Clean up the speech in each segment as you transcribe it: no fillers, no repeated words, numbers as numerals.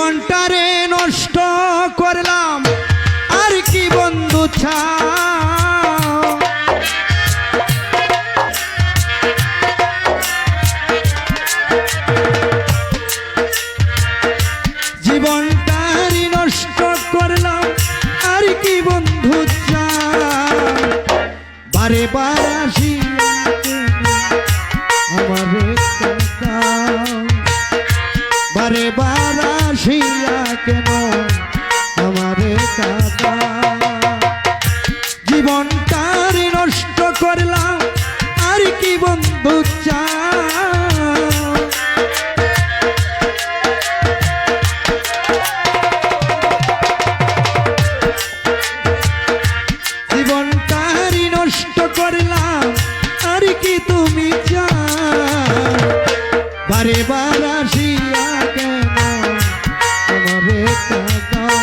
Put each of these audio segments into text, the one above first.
জীবনটারে নষ্ট করলাম আর কি বন্ধু চাও জীবনটারে নষ্ট করলাম আর কি বন্ধু চাও বারে বার আসি আমারে কাঁদাও বারে বার আসিয়া কেন আমারে কাঁদাও জীবনটারে নষ্ট করলাম আর কি বন্ধু চাও জীবনটারে নষ্ট করলাম আর কি তুমি চাও বারে বার আসিয়া কেন আমারে কাঁদাও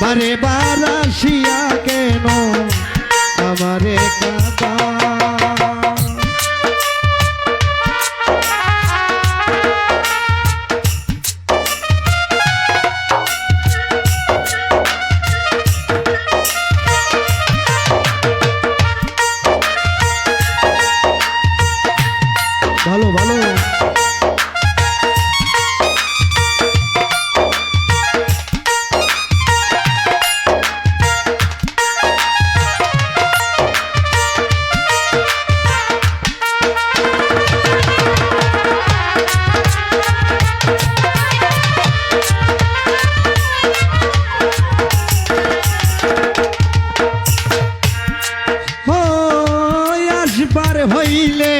বারে বার আসিয়া কেন আমারে কাঁদাও ভালো ভালো আসবার হইলে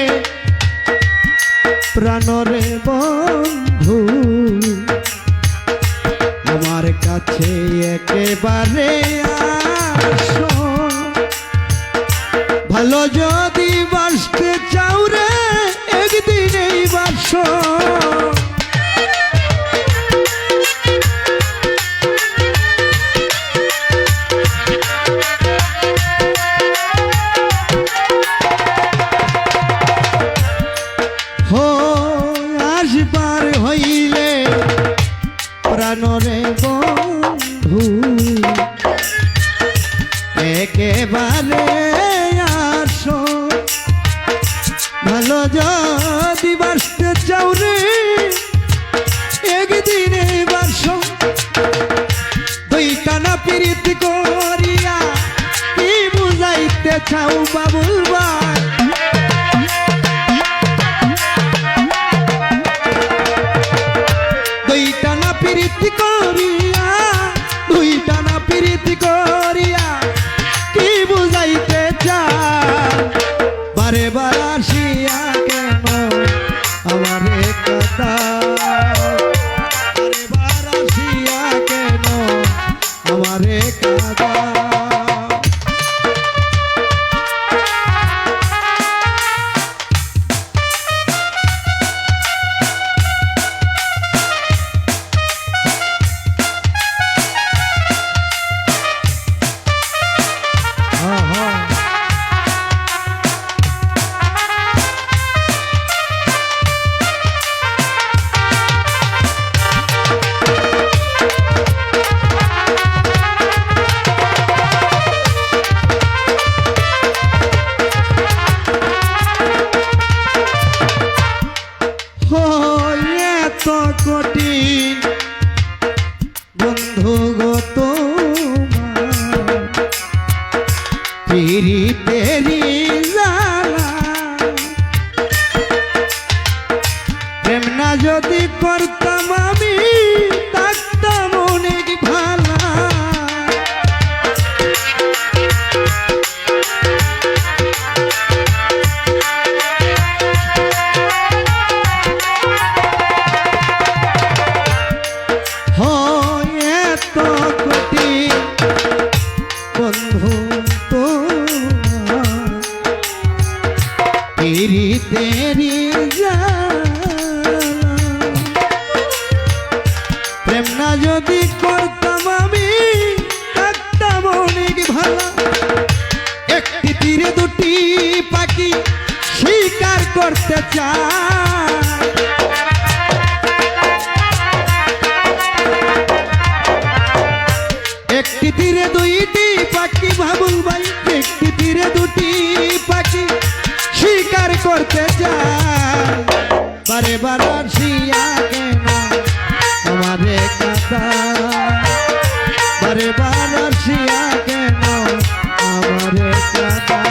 প্রাণরে বন্ধু আমার কাছে একেবারে আসো ভালো যদি বাসতে চাও রে একদিনেই বাসো আসবার হইলে প্রাণরে বন্ধু একেবারে আসো ভালো যদি বাসতে চাও রে একদিনে বাসো দুইটা না প্রীতি করিয়া কি বুঝাইতে চাও বাবুল ভাই দুইটা না প্রীতি করিয়া দুইটা না প্রীতি করিয়া কি বুঝাইতে চাও বারে বার আসিয়া কেন আমারে কাঁদাও বারে বার আসিয়া কেন আমারে কাঁদাও কঠিন বন্ধু গো তোমার পিরিতেরি জ্বালা প্রেম না যদি করতাম আমি থাকতাম অনেক ভালা বন্ধু তোমার পিরিতেরি জ্বালা প্রেম না যদি করতাম আমি থাকতাম অনেক ভালো একটি তীরে দুটি পাখি শিকার করতে চায় বারে বার আসিয়া কেন আমারে কাঁদা বারে বার আসিয়া কেন আমারে কাঁদা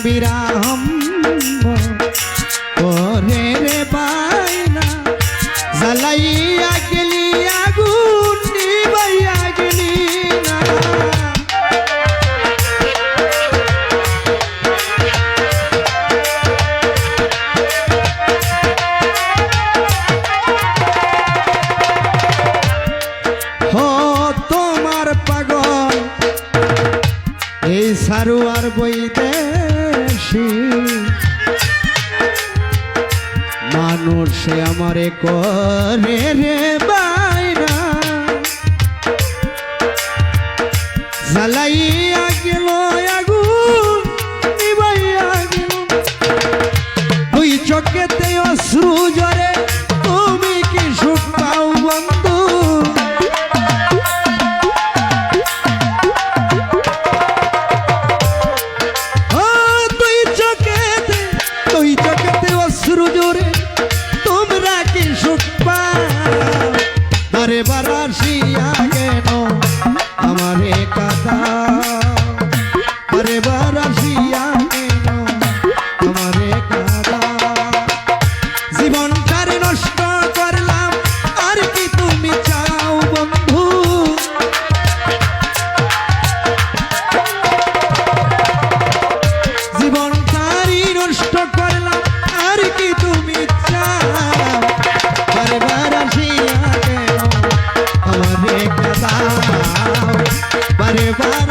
বিরাহম ওরে রে বাইনা জ্বালাইয়া গেলি আগুন নিবাইয়া গেলি না হো তোমার পাগল এই সারুয়ার বইতে মানুষে আমারে করে রে বাইনা জ্বালাইয়া গেল আগুন নিবাইয়া গেল দুই চোখেতে অশ্রু ঝরে তুমি কি সুখ পাও বন্ধু অশ্রু জোরে তোমরা কি সুখ পাও বারে বার আসিয়া কেন আমারে কাঁদা বারে বার আসিয়া কেন আমারে কাঁদা জীবনটারে নষ্ট করলাম আর কি তুমি চাও বন্ধু জীবনটারি নষ্ট করলাম আর কি তুমি চাও বারে বার আসিয়া কেন আমারে কাঁদাও বারে বার